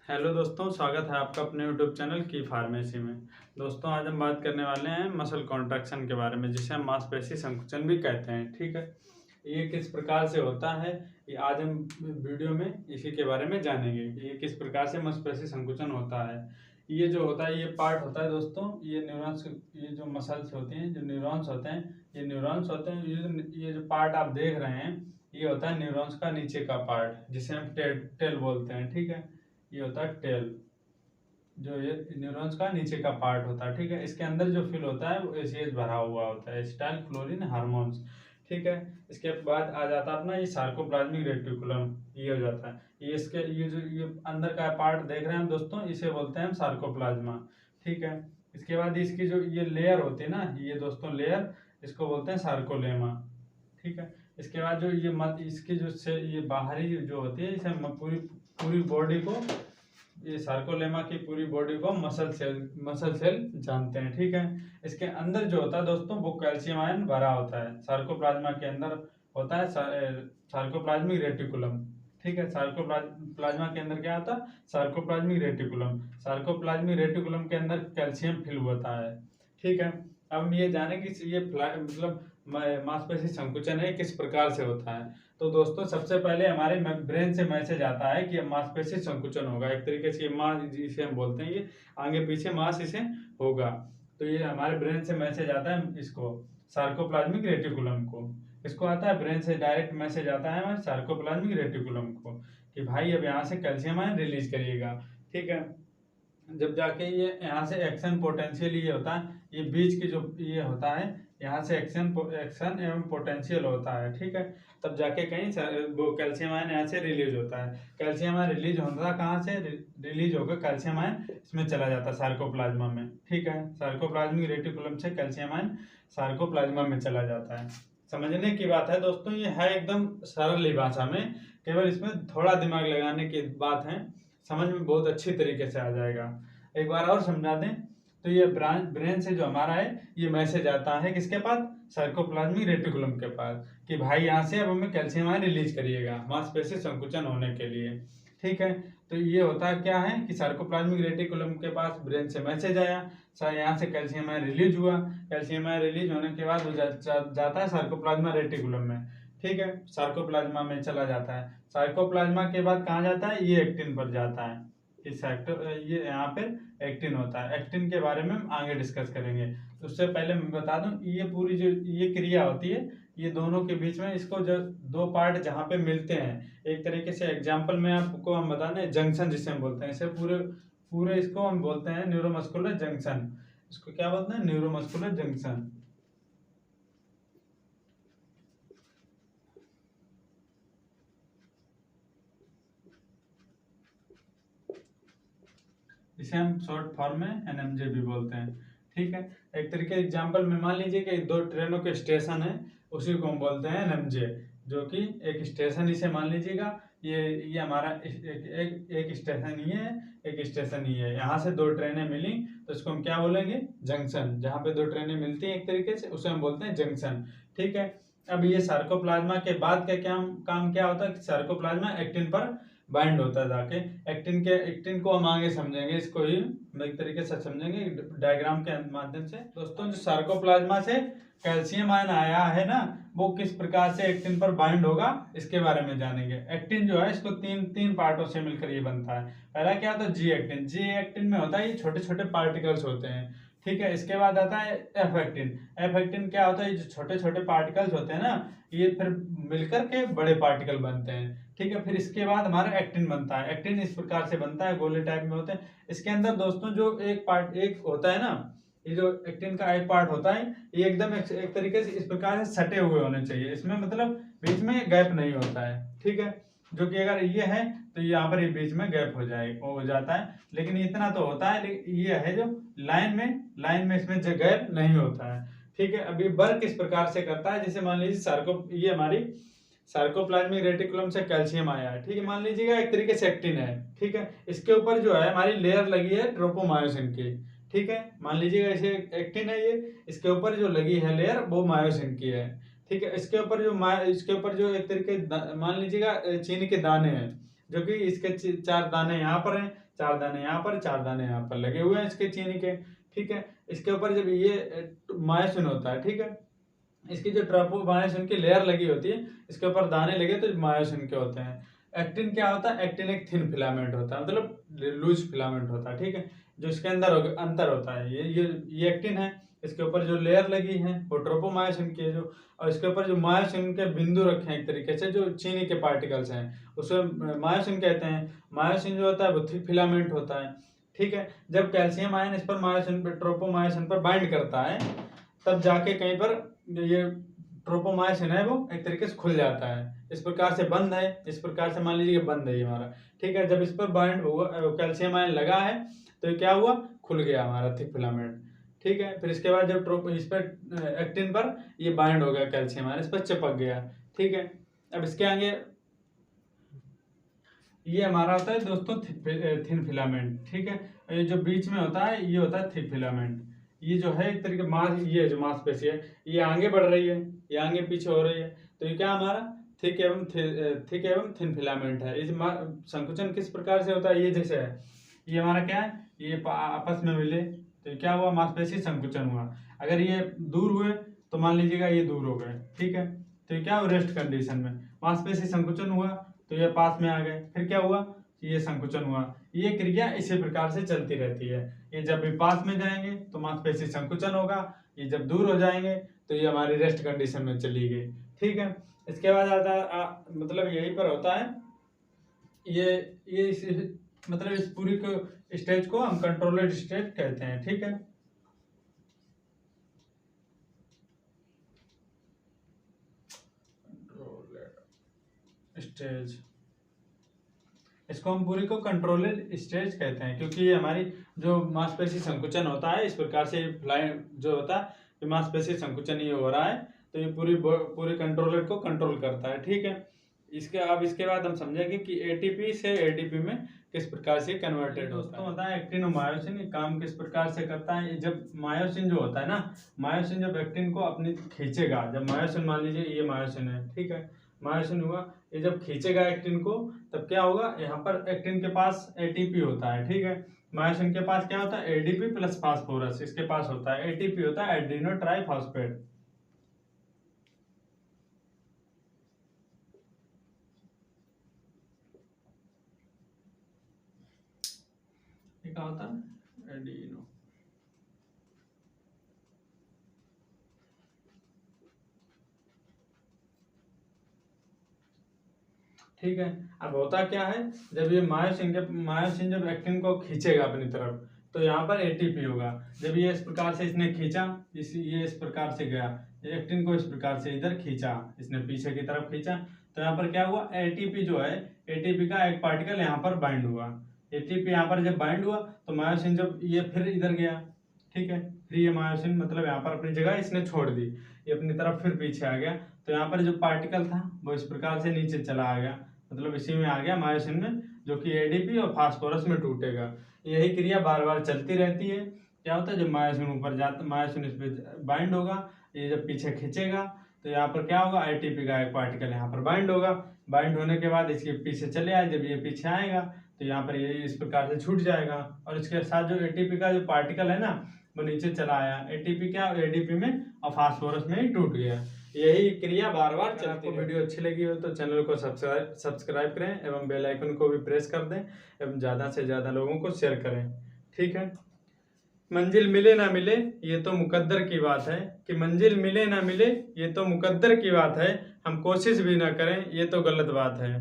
Hello दोस्तों, स्वागत है आपका अपने यूट्यूब चैनल की फार्मेसी में। दोस्तों, आज हम बात करने वाले हैं मसल कॉन्ट्रैक्शन के बारे में, जिसे हम मांसपेशी संकुचन भी कहते हैं। ठीक है, ये किस प्रकार से होता है, ये आज हम वीडियो में इसी के बारे में जानेंगे। ये किस प्रकार से मांसपेशी संकुचन होता है। ये जो होता है, ये पार्ट होता है दोस्तों, ये न्यूरॉन्स, ये जो मसल्स होती हैं, जो न्यूरॉन्स होते हैं, ये न्यूरॉन्स होते हैं। ये जो पार्ट आप देख रहे हैं, ये होता है न्यूरॉन्स का नीचे का पार्ट, जिसे हम टेल बोलते हैं। ठीक है, ये होता है टेल, जो ये न्यूरॉन्स का नीचे का पार्ट होता है। ठीक है, इसके अंदर जो फिल होता है वो एसीएच भरा हुआ होता है, एसिटाइल क्लोरीन हार्मोन्स। ठीक है, इसके बाद आ जाता है अपना ये सार्कोप्लाज्मिक रेटिकुलम, ये हो जाता है। ये अंदर का पार्ट देख रहे हैं हम दोस्तों, इसे बोलते हैं हम सार्कोप्लाज्मा। ठीक है, इसके बाद इसकी जो ये लेयर होती है ना, ये दोस्तों लेयर, इसको बोलते हैं सार्कोलेमा। ठीक है, इसके बाद जो इसकी जो से ये बाहरी जो होती है, इसे पूरी पूरी बॉडी को, ये सार्कोलेमा की पूरी बॉडी को मसल सेल जानते हैं। ठीक है, इसके अंदर जो होता है दोस्तों, वो कैल्शियम आयन भरा होता है। सार्कोप्लाज्मा के अंदर होता है सार्कोप्लाज्मिक रेटिकुलम। ठीक है, सार्कोप्लाज्मा के अंदर क्या होता है, सार्कोप्लाज्मिक रेटिकुलम। सार्कोप्लाज्मिक रेटिकुलम के अंदर कैल्शियम फिल होता है। ठीक है, अब हम ये जाने कि ये मतलब मांसपेशी संकुचन है किस प्रकार से होता है। तो दोस्तों, सबसे पहले हमारे ब्रेन से मैसेज आता है कि मांसपेशी संकुचन होगा। एक तरीके से इसे हम बोलते हैं, ये आगे पीछे मांस इसे होगा। तो ये हमारे ब्रेन से मैसेज आता है, इसको सार्कोप्लाज्मिक रेटिकुलम को, इसको आता है ब्रेन से डायरेक्ट मैसेज आता है हमारे सार्कोप्लाज्मिक रेटिकुलम को कि भाई अब यहाँ से कैल्शियम आयन रिलीज करिएगा। ठीक है, जब जाके ये यहाँ से एक्शन पोटेंशियल ये होता है, ये बीच की जो ये होता है, यहाँ से एक्शन एवं पोटेंशियल होता है। ठीक है, तब जाके कहीं वो कैल्शियम आयन यहाँ से रिलीज होता है। कैल्शियम आयन रिलीज होता है कहाँ से, रिलीज होकर कैल्शियम आयन इसमें चला जाता है सार्कोप्लाज्मा में। ठीक है, सार्कोप्लाज्मिक रेटिकुलम से कैल्शियम आयन सार्कोप्लाज्मा में चला जाता है। समझने की बात है दोस्तों, ये है एकदम सरल ही भाषा में, केवल इसमें थोड़ा दिमाग लगाने की बात है, समझ में बहुत अच्छी तरीके से आ जाएगा। एक बार और समझा दें तो ये ब्रेन से जो हमारा है, ये मैसेज आता है किसके पास, सार्कोप्लाज्मिक रेटिकुलम के पास, कि भाई यहाँ से अब हमें कैल्शियम आयन रिलीज करिएगा मांसपेशी संकुचन होने के लिए। ठीक है, तो ये होता है क्या है कि सार्कोप्लाज्मिक रेटिकुलम के पास ब्रेन से मैसेज आया, यहाँ से कैल्शियम आयन रिलीज हुआ। कैल्शियम आयन रिलीज होने के बाद वो जाता है सार्कोप्लाज्मा रेटिकुलम में। ठीक है, सार्कोप्लाज्मा में चला जाता है। सार्कोप्लाज्मा के बाद कहाँ जाता है, ये एक्टिन पर जाता है। इस ये यहाँ पे एक्टिन होता है। एक्टिन के बारे में हम आगे डिस्कस करेंगे। उससे पहले मैं बता दूं, ये पूरी जो ये क्रिया होती है, ये दोनों के बीच में, इसको जो दो पार्ट जहाँ पे मिलते हैं, एक तरीके से एग्जाम्पल में आपको हम बता दें, जंक्शन जिसे हम बोलते हैं, इसे पूरे पूरे इसको हम बोलते हैं न्यूरोमस्कुलर जंक्शन। इसको क्या बोलते हैं, न्यूरोमस्कुलर जंक्शन। इसे हम शॉर्ट फॉर्म में एनएमजे भी बोलते हैं। ठीक है, एक तरीके एग्जांपल में मान लीजिए कि दो ट्रेनों के स्टेशन है, उसी को हम बोलते हैं एनएमजे, जो कि एक स्टेशन इसे मान लीजिएगा, ये हमारा एक स्टेशन ही है, एक स्टेशन ही है। यहाँ से दो ट्रेनें मिली तो इसको हम क्या बोलेंगे, जंक्शन। जहाँ पे दो ट्रेनें मिलती हैं एक तरीके से, उसे हम बोलते हैं जंक्शन। ठीक है, अब ये सार्कोप्लाज्मा के बाद का क्या काम क्या होता है कि सार्कोप्लाज्मा एक्टिन पर बाइंड होता है जाके। एक्टिन को हम आगे समझेंगे, इसको ही हम एक तरीके से समझेंगे डायग्राम के माध्यम से। दोस्तों, जो सार्कोप्लाज्मा से कैल्शियम आयन आया है ना, वो किस प्रकार से एक्टिन पर बाइंड होगा, इसके बारे में जानेंगे। एक्टिन जो है, इसको तीन पार्टों से मिलकर ये बनता है। पहला क्या होता है, जी एक्टिन। जी एक्टिन में होता है, ये छोटे छोटे पार्टिकल्स होते हैं। ठीक है, इसके बाद आता है एफ एक्टिन। एफ एक्टिन क्या होता है, ये जो छोटे छोटे पार्टिकल्स होते हैं ना, ये फिर मिलकर के बड़े पार्टिकल बनते हैं। ठीक है, फिर इसके बाद हमारा एक्टिन बनता है। एक्टिन इस प्रकार से बनता है, गोले टाइप में होते हैं। इसके अंदर दोस्तों जो एक होता है ना, ये जो एक्टिन का एक पार्ट होता है, ये एकदम एक तरीके से इस प्रकार से सटे हुए होने चाहिए, इसमें मतलब बीच में गैप नहीं होता है। ठीक है, जो कि अगर ये है तो यहाँ पर ये बीच में गैप हो जाता है, लेकिन इतना तो होता है। ये है जो लाइन में इसमें गैप नहीं होता है। ठीक है, अभी वर्क किस प्रकार से करता है, जैसे मान लीजिए ये हमारी सार्कोप्लाज्मिक रेटिकुलम से कैल्शियम आया है। ठीक है, मान लीजिएगा एक तरीके से एक्टिन है। ठीक है, इसके ऊपर जो है हमारी लेयर लगी है ट्रोपोमायोसिन की। ठीक है, मान लीजिएगा इसे एक्टिन है, ये इसके ऊपर जो लगी है लेयर वो मायोसिन की है। ठीक है, इसके ऊपर जो एक तरीके मान लीजिएगा चीनी के दाने हैं, जो कि इसके चार दाने यहाँ पर हैं, 4 दाने यहाँ पर, 4 दाने यहाँ पर लगे हुए हैं इसके चीनी के, ठीक है। इसके ऊपर जब ये मायोसिन होता है, ठीक है, इसकी जो ट्रोपोमायोसिन की लेयर लगी होती है, इसके ऊपर दाने लगे तो मायोसिन के होते हैं। एक्टिन क्या होता है? एक्टिन एक थिन फिलामेंट होता है, मतलब लूज फिलामेंट होता है, ठीक है, जो इसके अंदर अंतर होता है। ये एक्टिन है, इसके ऊपर जो लेयर लगी है वो ट्रोपोमायोसिन की है, जो और इसके ऊपर जो मायोसिन के बिंदु रखे हैं एक तरीके से, जो चीनी के पार्टिकल्स हैं, उसे मायोसिन कहते हैं। मायोसिन जो होता है वो थिक फिलामेंट होता है, ठीक है। जब कैल्शियम आयन इस पर मायोसिन पर ट्रोपोमायोसिन पर बाइंड करता है, तब जाके कहीं पर ये ट्रोपोमायोसिन है वो एक तरीके से खुल जाता है। इस प्रकार से बंद है, इस प्रकार से मान लीजिए बंद है ये हमारा, ठीक है। जब इस पर बाइंड हुआ, कैल्शियम आयन लगा है, तो ये क्या हुआ? खुल गया हमारा थिक फिलामेंट, ठीक है। फिर इसके बाद जब इस पर एक्टिन पर ये बाइंड हो गया कैल्शियम आयन, इस पर चिपक गया, ठीक है। अब इसके आगे ये हमारा होता है दोस्तों थिन फिलामेंट, ठीक है। ये जो बीच में होता है ये होता है थिक फिलामेंट। ये जो है एक तरीके ये जो मांसपेशी है ये आगे बढ़ रही है, ये आगे पीछे हो रही है, तो ये क्या हमारा थिक एवं थिन फिलामेंट है। इस संकुचन किस प्रकार से होता है? ये जैसे है, ये हमारा क्या है, ये आपस में मिले तो क्या हुआ? मांसपेशी संकुचन हुआ। अगर ये दूर हुए तो मान लीजिएगा ये दूर हो गए, ठीक है, तो ये क्या हुआ? रेस्ट कंडीशन में। मांसपेशी संकुचन हुआ तो ये पास में आ गए, फिर क्या हुआ? ये संकुचन हुआ। ये क्रिया इसी प्रकार से चलती रहती है। ये जब भी पास में जाएंगे तो मांसपेशी संकुचन होगा, ये जब दूर हो जाएंगे तो ये हमारी रेस्ट कंडीशन में चली गई, ठीक है। इसके बाद आता है मतलब यहीं पर होता है ये मतलब इस पूरी को स्टेज को हम कंट्रोलेड स्टेज कहते हैं, ठीक है। स्टेज, इसको हम पूरी को कंट्रोलेड स्टेज कहते हैं, क्योंकि ये हमारी जो मांसपेशी संकुचन होता है इस प्रकार से जो होता है कि मांसपेशी संकुचन ये हो रहा है, तो ये पूरी कंट्रोलेड को कंट्रोल करता है, ठीक है। इसके बाद हम समझेंगे कि एटीपी से एडीपी में किस प्रकार से कन्वर्टेड होता है। एक्टिन और मायोसिन ये काम किस प्रकार से करता है? जब मायोसिन जो होता है ना, मायोसिन जब एक्टिन को अपनी खींचेगा, जब मायोसिन मान लीजिए ये मायोसिन है, ठीक है, मायोसिन हुआ, ये जब खींचेगा एक्टिन को तब क्या होगा? यहाँ पर एक्टिन के पास एटीपी होता है, ठीक है। मायोसिन के पास क्या होता है? एडीपी प्लस फास्फोरस इसके पास होता है। एटीपी होता है एड्रीनो ट्राइफॉस्फेट। क्या होता है? एडीनो, ठीक है। अब होता क्या है, जब ये मायोसिन जब एक्टिन को खींचेगा अपनी तरफ तो यहाँ पर एटीपी होगा। जब ये इस प्रकार से इसने खींचा, ये इस प्रकार से गया, ये एक्टिन को इस प्रकार से इधर खींचा, इसने पीछे की तरफ खींचा, तो यहाँ पर क्या हुआ? एटीपी जो है, एटीपी का एक पार्टिकल यहाँ पर बाइंड हुआ। एटीपी यहाँ पर जब बाइंड हुआ तो मायोसिन जब ये फिर इधर गया, ठीक है, फिर ये मायोसिन मतलब यहाँ पर अपनी जगह इसने छोड़ दी, ये अपनी तरफ फिर पीछे आ गया, तो यहाँ पर जो पार्टिकल था वो इस प्रकार से नीचे चला आ गया, मतलब इसी में आ गया मायोसिन में, जो कि एडीपी और फास्फोरस में टूटेगा। यही क्रिया बार बार चलती रहती है। क्या होता है? जब मायोसिन ऊपर जाता, मायोसिन इस पर बाइंड होगा, ये जब पीछे खींचेगा तो यहाँ पर क्या होगा? एटीपी का एक पार्टिकल यहाँ पर बाइंड होगा, बाइंड होने के बाद इसके पीछे चले आए, जब ये पीछे आएगा तो यहाँ पर ये इस प्रकार से छूट जाएगा, और इसके साथ जो एटीपी का जो पार्टिकल है ना वो नीचे चला आया, एटीपी क्या एडीपी में और फास्फोरस में ही टूट गया। यही क्रिया बार बार चलती है। आपको वीडियो अच्छी लगी हो तो चैनल को सब्सक्राइब करें एवं बेल आइकन को भी प्रेस कर दें एवं ज़्यादा से ज़्यादा लोगों को शेयर करें, ठीक है। मंजिल मिले ना मिले ये तो मुकद्दर की बात है, कि मंजिल मिले ना मिले ये तो मुकद्दर की बात है, हम कोशिश भी ना करें ये तो गलत बात है।